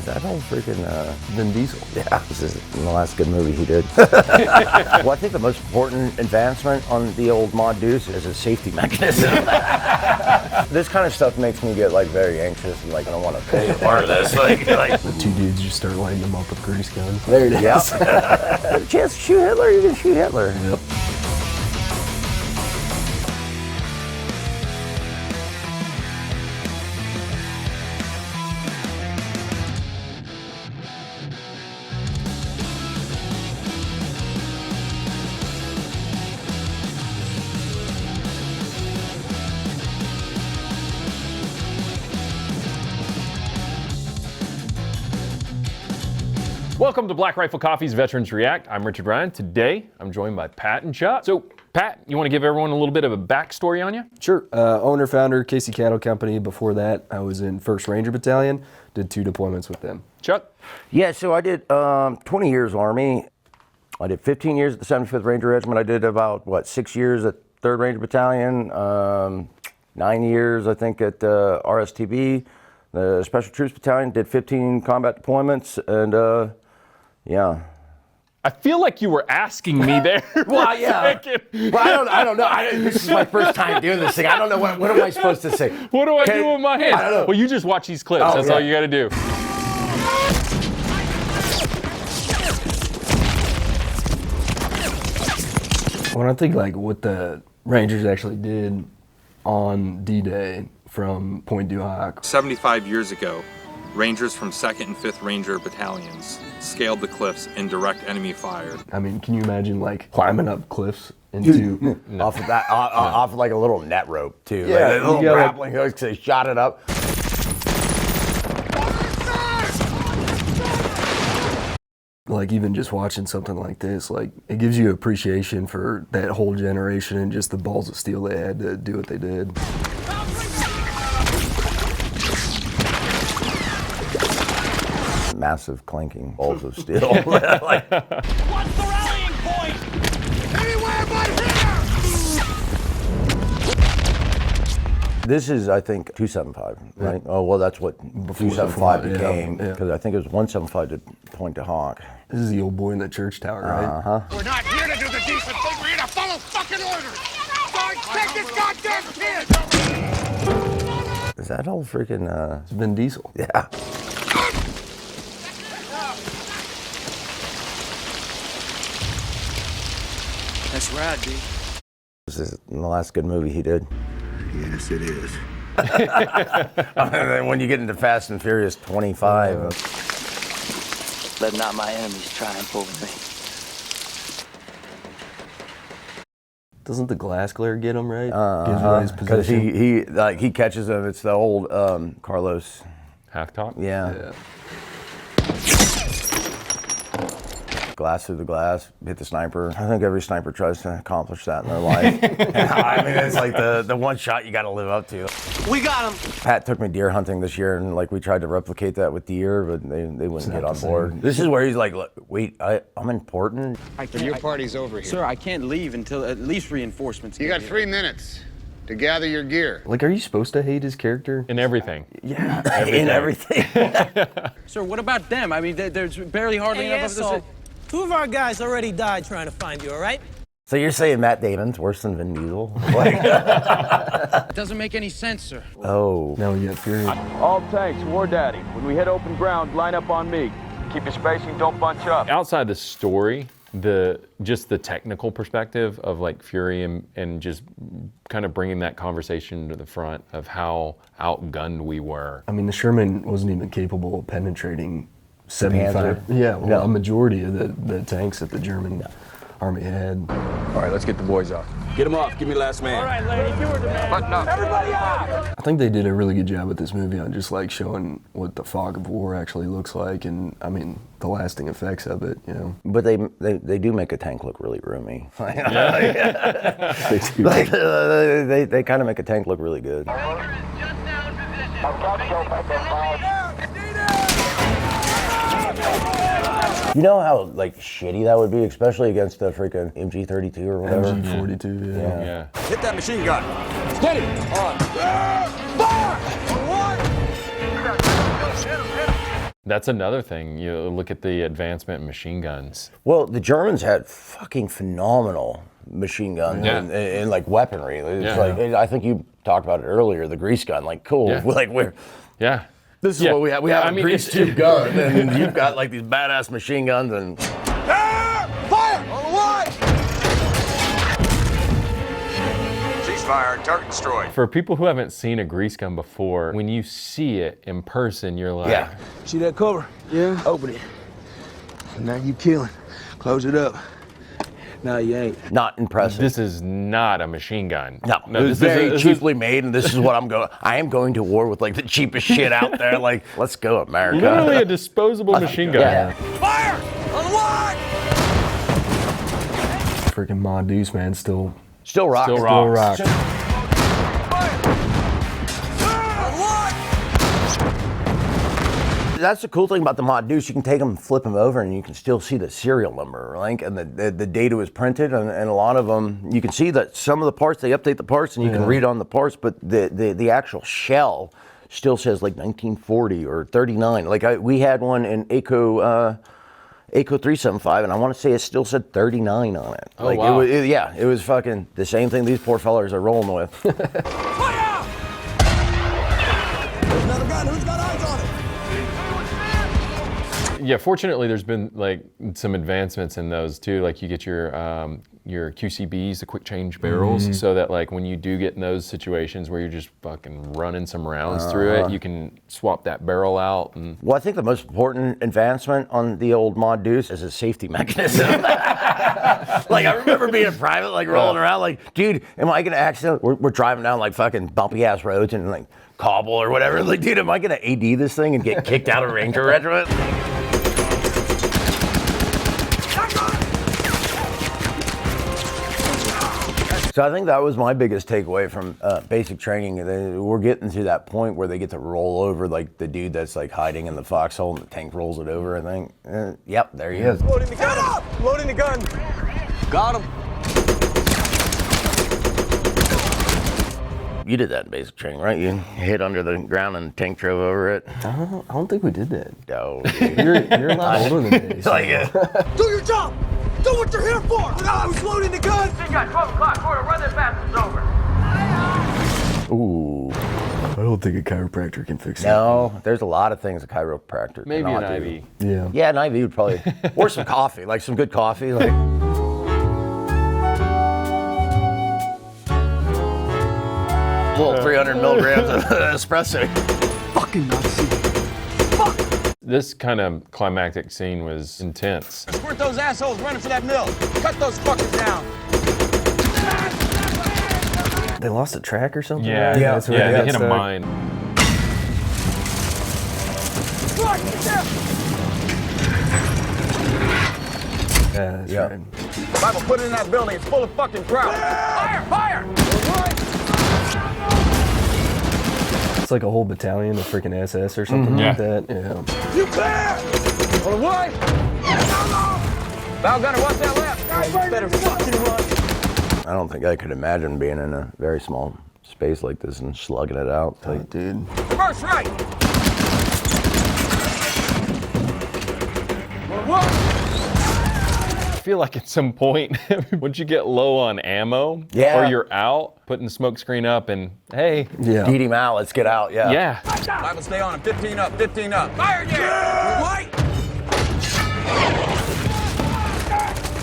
that whole freaking Vin Diesel. Yeah, this is the last good movie he did. Well, I think the most important advancement on the old Mod Deuce is a safety mechanism. This kind of stuff makes me get like very anxious and like I don't want to be a part of this. Like The two dudes just start lighting them up with grease guns. there it is. Yep. Chance to shoot Hitler, you can shoot Hitler. Yep. Welcome to Black Rifle Coffee's Veterans React. I'm Richard Ryan. Today, I'm joined by Pat and Chuck. So, Pat, you want to give everyone a little bit of a backstory on you? Sure. Owner, founder, Casey Cattle Company. Before that, I was in 1st Ranger Battalion. Did 2 deployments with them. Chuck? Yeah, so I did 20 years Army. I did 15 years at the 75th Ranger Regiment. I did about, 6 years at 3rd Ranger Battalion, 9 years, I think, at RSTB, the Special Troops Battalion. Did 15 combat deployments, and yeah. I feel like you were asking me there. Well, yeah. Well, I don't know. This is my first time doing this thing. I don't know what am I supposed to say. What do I do with my hands? I don't know. Well, you just watch these clips. Oh, That's yeah. all you got to do. When I think like what the Rangers actually did on D-Day from Point du Hoc. 75 years ago, Rangers from 2nd and 5th Ranger Battalions scaled the cliffs in direct enemy fire. I mean, can you imagine like climbing up cliffs into... Off of that, off of like a little net rope too. Yeah, like a little you gotta- grappling hook. They shot it up. Like even just watching something like this, like it gives you appreciation for that whole generation and just the balls of steel they had to do what they did. Massive clanking balls of steel. Like, What's the rallying point? Anywhere but here! this is, I think, 275, right? Oh well, that's what 275 yeah, became yeah. because I think it was 175 to Point du Hoc. This is the old boy in the church tower, right? We're not here to do the decent thing. We're here to follow fucking orders. Sarge, take this goddamn kid! Is that all freaking? It's Vin Diesel. Yeah. That's right, dude. This is the last good movie he did. Yes, it is. And then when you get into Fast and Furious 25. Let not my enemies triumph over me. Doesn't the glass glare get him right? Gives away his Because position. he catches him. It's the old Carlos. Half top? Yeah. Yeah. Glass through the glass, hit the sniper. I think every sniper tries to accomplish that in their life. I mean, it's like the one shot you got to live up to. We got him. Pat took me deer hunting this year, and like we tried to replicate that with deer, but they wouldn't get not on the same. board. This is where he's like, look, wait, I'm important. Your party's over here. Sir, I can't leave until at least reinforcements. You get got here. 3 minutes to gather your gear. Like, are you supposed to hate his character? In everything. Yeah. In everything. Sir, what about them? I mean, there's barely hardly enough of this. 2 of our guys already died trying to find you, all right? So you're saying Matt Damon's worse than Vin Diesel? Like, It doesn't make any sense, sir. oh. Now we got Fury. All tanks, War Daddy. When we hit open ground, line up on me. Keep your spacing, don't bunch up. Outside the story, just the technical perspective of like Fury and just kind of bringing that conversation to the front of how outgunned we were. I mean, the Sherman wasn't even capable of penetrating 75. Panzer? Yeah, well, No. a majority of the tanks that the German army had. All right, let's get the boys off. Get them off. Give me last man. All right, lady, you were the man. Button up. Everybody out! I think they did a really good job with this movie on just like showing what the fog of war actually looks like, and I mean the lasting effects of it. You know, But they do make a tank look really roomy. they do. Like, they kind of make a tank look really good. You know how like shitty that would be, especially against a freaking MG32 or whatever. MG42. Yeah. Yeah. Hit that machine gun. Steady. On. That's another thing. You look at the advancement in machine guns. Well, the Germans had fucking phenomenal machine guns and like weaponry. It's like, I think you talked about it earlier, the grease gun. Like, cool. Yeah. Like, this is what we have. We have a grease tube gun, and you've got like these badass machine guns and. Fire! On the line! Ceasefire, target destroyed. For people who haven't seen a grease gun before, when you see it in person, you're like, Yeah. See that cover? Yeah. Open it. Now you killing. Close it up. No, you ain't. Not impressive. this is not a machine gun. No, it was very cheaply made, and this is what I'm going. I am going to war with like the cheapest shit out there. Like, let's go, America. Literally a disposable machine gun. Yeah. Fire! On the line! Freaking Mongoose, man, still Still rocks. rocks. On the line! That's the cool thing about the Mod Deuce. You can take them and flip them over, and you can still see the serial number, right? And the data is printed, and a lot of them, you can see that some of the parts, they update the parts, and you can read on the parts, but the actual shell still says like 1940 or 39. Like we had one in ACO 375, and I want to say it still said 39 on it. Oh, like wow. it was fucking the same thing these poor fellers are rolling with. Fire! Another gun. Who's got eyes on it? Yeah, fortunately, there's been like some advancements in those too. Like you get your QCBs, the quick change barrels, so that like when you do get in those situations where you're just fucking running some rounds through it, you can swap that barrel out. And Well, I think the most important advancement on the old Mod Deuce is a safety mechanism. Like, I remember being a private, like, rolling around, like, dude, am I gonna accidentally, we're driving down, like, fucking bumpy-ass roads and, like, Cogle or whatever. Like, dude, am I gonna AD this thing and get kicked out of Ranger Regiment? So I think that was my biggest takeaway from basic training. We're getting to that point where they get to roll over like the dude that's like hiding in the foxhole and the tank rolls it over, I think. Yep, there he is. Loading the gun! Loading the gun! Got him. You did that in basic training, right? You hid under the ground and the tank drove over it. I don't think we did that. No. You're a lot older than me. So. Like, Do your job! Do what you're here for! Who's loading the gun? You got 12 o'clock. Order, run that bastards over. ooh. I don't think a chiropractor can fix it. No, there's a lot of things a chiropractor maybe an cannot do. IV. Yeah. Yeah, an IV would probably, or some coffee, like some good coffee. Like. Little 300 milligrams of espresso. Fucking Nazi. This kind of climactic scene was intense. Squirt those assholes running for that mill. Cut those fuckers down. They lost a track or something? Yeah, That's where they got hit a stuck. mine. Right, get down! Yeah, that's Yeah. right. Bible, put it in that building. It's full of fucking crowd. Fire! Fire! It's like a whole battalion of freaking SS or something like that. Yeah. You clear! On the way! Bow gunner, watch that left. Better fucking run! I don't think I could imagine being in a very small space like this and slugging it out. Oh, dude. Reverse right! I feel like at some point, once you get low on ammo, Yeah. or you're out, putting the smoke screen up and, hey, Yeah. Beat him out, let's get out, yeah. yeah. Bible, stay on him. 15 up, 15 up. Fire again! White!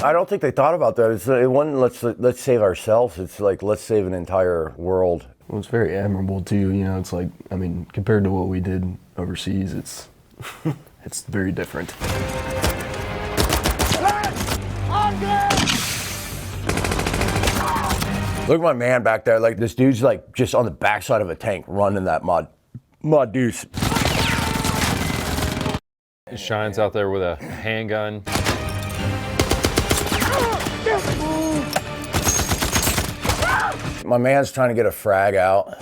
I don't think they thought about that. It wasn't let's save ourselves. It's like let's save an entire world. Well, it's very admirable too. You know, it's like, I mean, compared to what we did overseas, it's it's very different. Look at my man back there. Like this dude's like just on the backside of a tank running that mod deuce. Shines out there with a handgun. My man's trying to get a frag out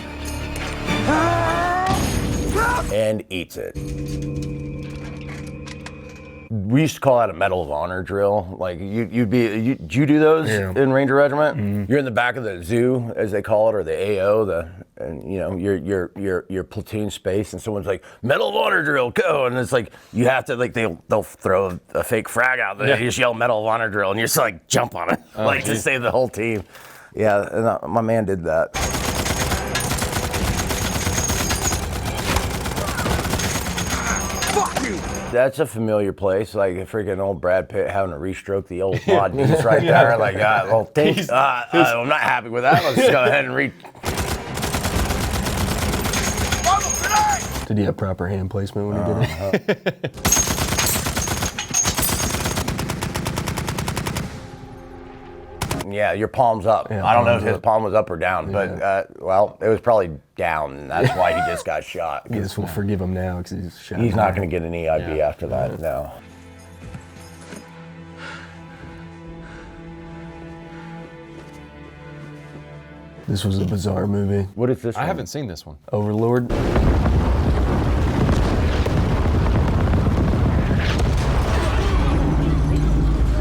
and eats it. We used to call that a Medal of Honor drill. Like did you do those in Ranger Regiment? You're in the back of the zoo, as they call it, or the AO, and you know, your platoon space, and someone's like, metal water drill, go, and it's like you have to like they'll throw a fake frag out there, you just yell metal water drill, and you just like jump on it, to save the whole team. Yeah, and my man did that. That's a familiar place, like freaking old Brad Pitt having to restroke the old quad knees right there. Like, well, thanks. I'm not happy with that. Let's go ahead and Did he have proper hand placement when he did it? Yeah, your palm's up. Yeah, I don't know if his palm was up or down, but well, it was probably down, and that's why he just got shot. I guess we'll forgive him now because he's shot. He's not going to get an EIB after that, no. This was a bizarre movie. What is this I one? haven't seen this one. Overlord.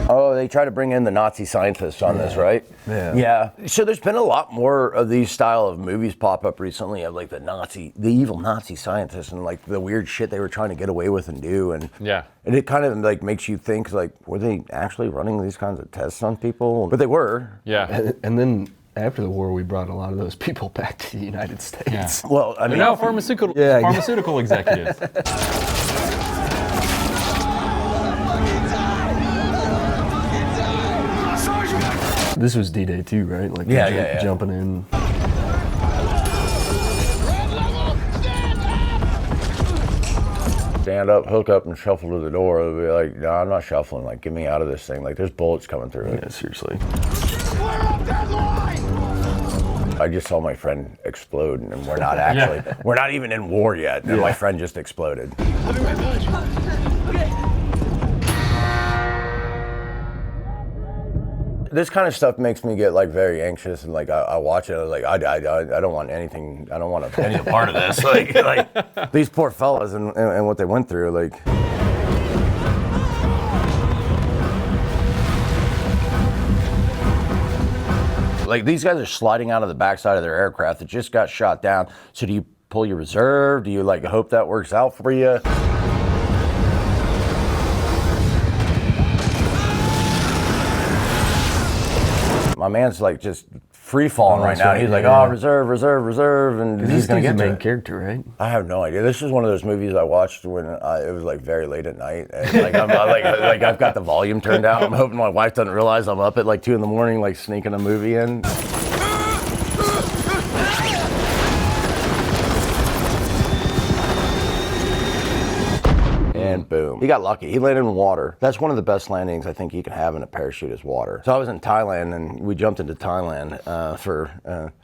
Oh, they try to bring in the Nazi scientists on this, right? Yeah. So there's been a lot more of these style of movies pop up recently of like the evil Nazi scientists and like the weird shit they were trying to get away with and do. And it kind of like makes you think like, were they actually running these kinds of tests on people? But they were. Yeah. And then after the war, we brought a lot of those people back to the United States. Yeah. Well, I mean, now pharmaceutical executives. This was D-Day too, right? Like jumping in. Stand up, hook up, and shuffle to the door. They'll be like, no, I'm not shuffling. Like, get me out of this thing. Like, there's bullets coming through it. Yeah, seriously. I just saw my friend explode, and we're not actually, we're not even in war yet, and my friend just exploded. This kind of stuff makes me get like very anxious, and like I watch it. I was like, I don't want anything. I don't want any part of this. Like these poor fellas and what they went through. Like these guys are sliding out of the backside of their aircraft that just got shot down. So do you pull your reserve? Do you like hope that works out for you? My man's like just free falling right now. He's like, oh, reserve, and he's gonna get the main character, right? I have no idea. This is one of those movies I watched when it was like very late at night. And like I've got the volume turned down. I'm hoping my wife doesn't realize I'm up at like 2 in the morning, like sneaking a movie in. And boom. He got lucky. He landed in water. That's one of the best landings I think you can have in a parachute is water. So I was in Thailand, and we jumped into Thailand for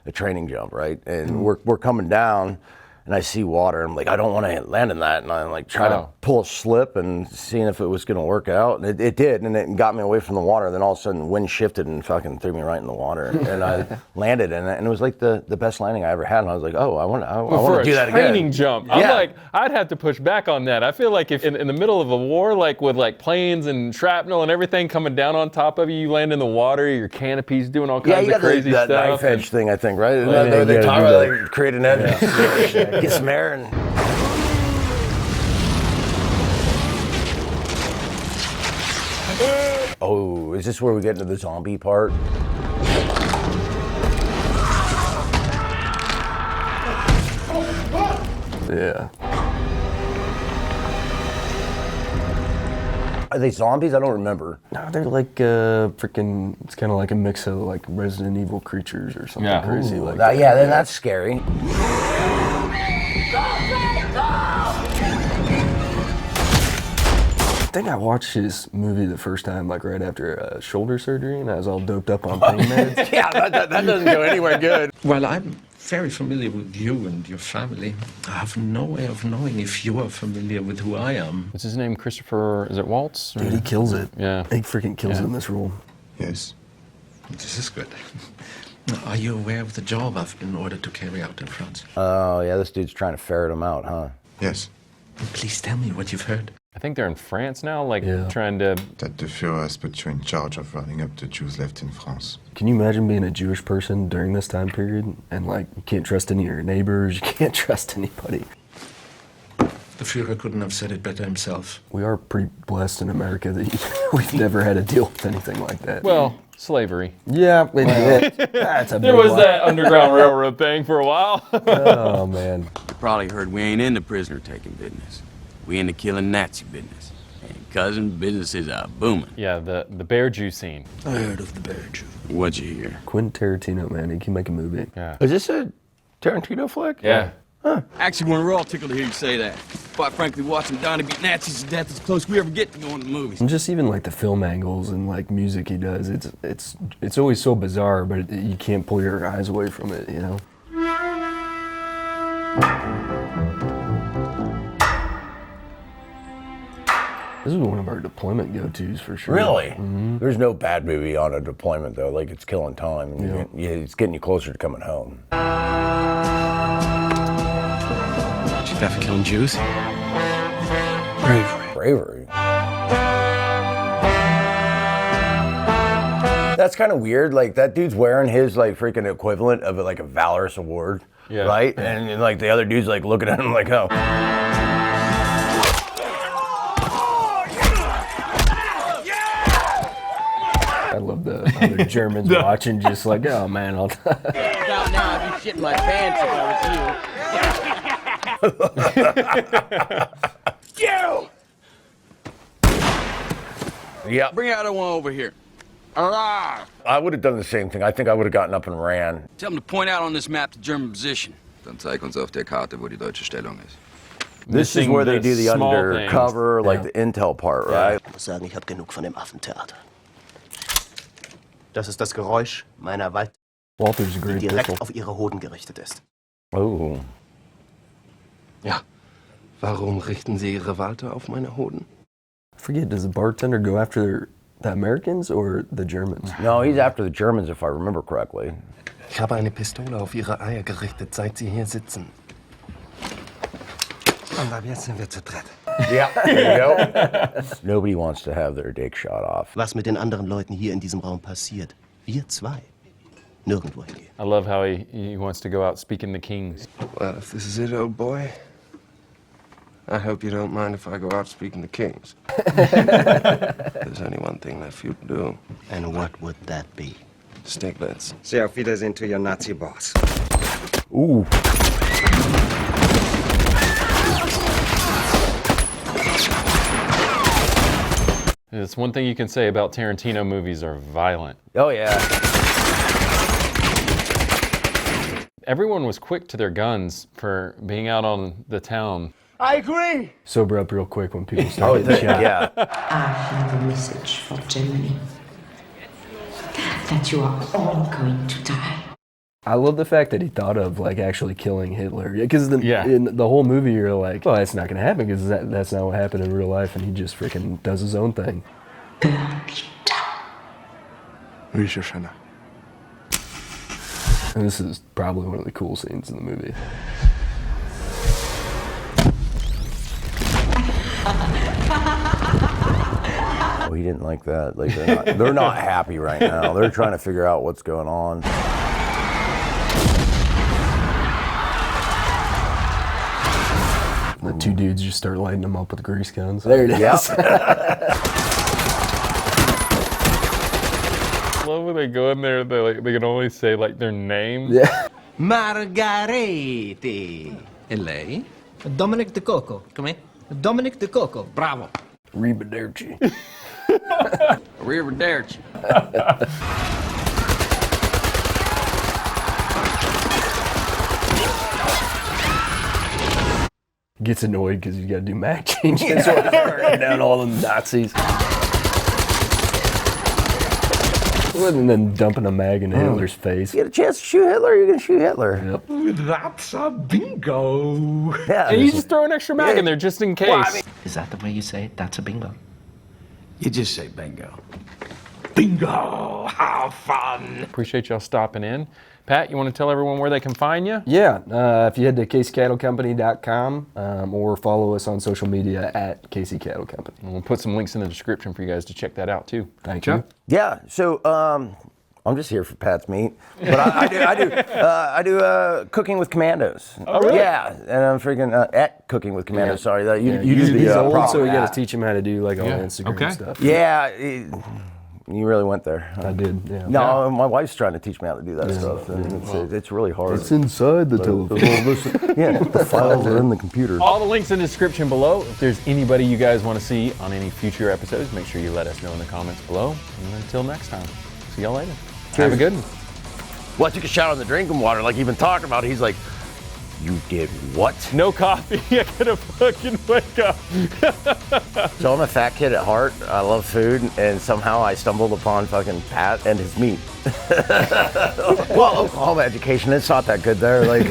a training jump, right? And we're coming down, and I see water. I'm like, I don't want to land in that. And I'm like, trying to pull a slip and seeing if it was going to work out. And it did, and it got me away from the water. Then all of a sudden, wind shifted and fucking threw me right in the water. And I landed in it, and it was like the best landing I ever had. And I was like, oh, I want to do that again. For a training jump, I'm like, I'd have to push back on that. I feel like if in the middle of a war, like with like planes and shrapnel and everything coming down on top of you, you land in the water, your canopy's doing all kinds of crazy stuff. Yeah, you got that knife edge thing, I think, right? They talk about like, create an edge, get some air, and oh, is this where we get into the zombie part? Yeah. Are they zombies? I don't remember. No, they're like freaking. It's kind of like a mix of like Resident Evil creatures or something crazy like that. Yeah, then that's scary. I think I watched his movie the first time like right after shoulder surgery, and I was all doped up on pain meds. Yeah, that doesn't go anywhere good. Well, I'm very familiar with you and your family. I have no way of knowing if you are familiar with who I am. What's his name? Christopher, is it Waltz? Dude, he kills it. Yeah. He freaking kills it in this role. Yes. This is good. Are you aware of the job I've been ordered to carry out in France? Oh, yeah, this dude's trying to ferret him out, huh? Yes. Please tell me what you've heard. I think they're in France now, like trying to. That the Führer has put you in charge of rounding up the Jews left in France. Can you imagine being a Jewish person during this time period? And like, you can't trust any of your neighbors, you can't trust anybody. The Führer couldn't have said it better himself. We are pretty blessed in America that we've never had to deal with anything like that. Well, slavery. Yeah, that's a there was that Underground Railroad thing for a while. Oh, man. You probably heard we ain't in the prisoner-taking business. We in the killing Nazi business. And cousin, business is booming. Yeah, the bear Jew scene. I heard of the bear Jew. What'd you hear? Quentin Tarantino, man, he can make a movie. Yeah. Is this a Tarantino flick? Yeah. Huh. Actually, we're all tickled to hear you say that. Quite frankly, watching Donnie beat Nazis to death is the closest we ever get to going to the movies. And just even like the film angles and like music he does, it's always so bizarre, but you can't pull your eyes away from it, you know? This is one of our deployment go-tos for sure. Really? Mm-hmm. There's no bad movie on a deployment though. Like it's killing time. And it's getting you closer to coming home. She's back for killing Jews? Bravery. That's kind of weird. Like that dude's wearing his like freaking equivalent of like a valorous award, right? And like the other dude's like looking at him like, oh. I love the other Germans watching, just like, oh man, I'll. Now I'd be shitting my pants if I was you. You! Yeah. Bring out one over here. Alive! I would have done the same thing. I think I would have gotten up and ran. Tell them to point out on this map the German position. Dann zeig uns auf der Karte, wo die deutsche Stellung ist. This is where they do the undercover, like the intel part, right? Ich muss sagen, ich habe genug von dem Affentheater. Das ist das Geräusch meiner Wald, Walter's a great die direkt pistol. auf ihre Hoden gerichtet ist. Oh. Ja. Warum richten Sie Ihre Walte auf meine Hoden? I forget, does the bartender go after the Americans or the Germans? No, he's after the Germans if I remember correctly. Ich habe eine Pistole auf Ihre Eier gerichtet, seit Sie hier sitzen. Und ab jetzt sind wir zu dritt. Yeah, there you go. Nobody wants to have their dick shot off. Was mit den anderen Leuten hier in diesem Raum passiert? Wir zwei. Nirgendwo hingehen. I love how he wants to go out speaking to kings. Well, if this is it, old boy, I hope you don't mind if I go out speaking to kings. There's only one thing left for you to do. And what would that be? Stiglitz. Say auf Wiedersehen to your Nazi boss. Ooh. It's one thing you can say about Tarantino movies are violent. Oh yeah. Everyone was quick to their guns for being out on the town. I agree. Sober up real quick when people start getting shot. Yeah. I have a message for Germany. That you are all going to die. I love the fact that he thought of like actually killing Hitler, because in the whole movie you're like, well, that's not going to happen because that's not what happened in real life, and he just freaking does his own thing. And this is probably one of the cool scenes in the movie. Oh, he didn't like that. Like they're not happy right now. They're trying to figure out what's going on. The two dudes just start lighting them up with grease guns. There it is. Yep. I love when they go in there, they can only say like their name. Yeah. Margarete. E lei? Dominic De Coco. Come? Dominic De Coco. Bravo. Arrivederci. Arrivederci. Gets annoyed because you got to do mag changes while burning down all the Nazis. And then dumping a mag into Hitler's face. You get a chance to shoot Hitler, you're going to shoot Hitler. Yep. That's a bingo. Yeah, And you just throw an extra mag in there just in case. Is that the way you say it? That's a bingo. You just say bingo. Bingo! How fun! Appreciate y'all stopping in. Pat, you want to tell everyone where they can find you? Yeah, if you head to CaseyCattleCompany.com or follow us on social media at Casey Cattle Company. And we'll put some links in the description for you guys to check that out too. Thank you. Yeah, so I'm just here for Pat's meat, but I do cooking with Commandos. Oh, really? Yeah, and I'm freaking at Cooking with Commandos. Yeah. Sorry, Yeah, you do the he's old, prop. so we got to teach him how to do like all the Instagram stuff. Yeah, you really went there. I did. Yeah. No, my wife's trying to teach me how to do that stuff. And it's really hard. It's inside the television. Yeah, the files are in the computer. All the links in the description below. If there's anybody you guys want to see on any future episodes, make sure you let us know in the comments below. And until next time, see y'all later. Have a good one. Well, I took a shot on the drinking water like you've been talking about. He's like, you did what? No coffee. I gotta fucking wake up. So I'm a fat kid at heart. I love food, and somehow I stumbled upon fucking Pat and his meat. Well, Oklahoma education, it's not that good there. Like,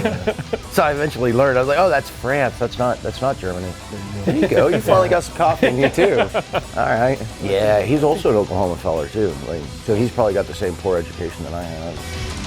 so I eventually learned. I was like, oh, that's France. That's not Germany. There you go. You finally got some coffee in you too. All right. Yeah, he's also an Oklahoma feller too. Like, so he's probably got the same poor education that I have.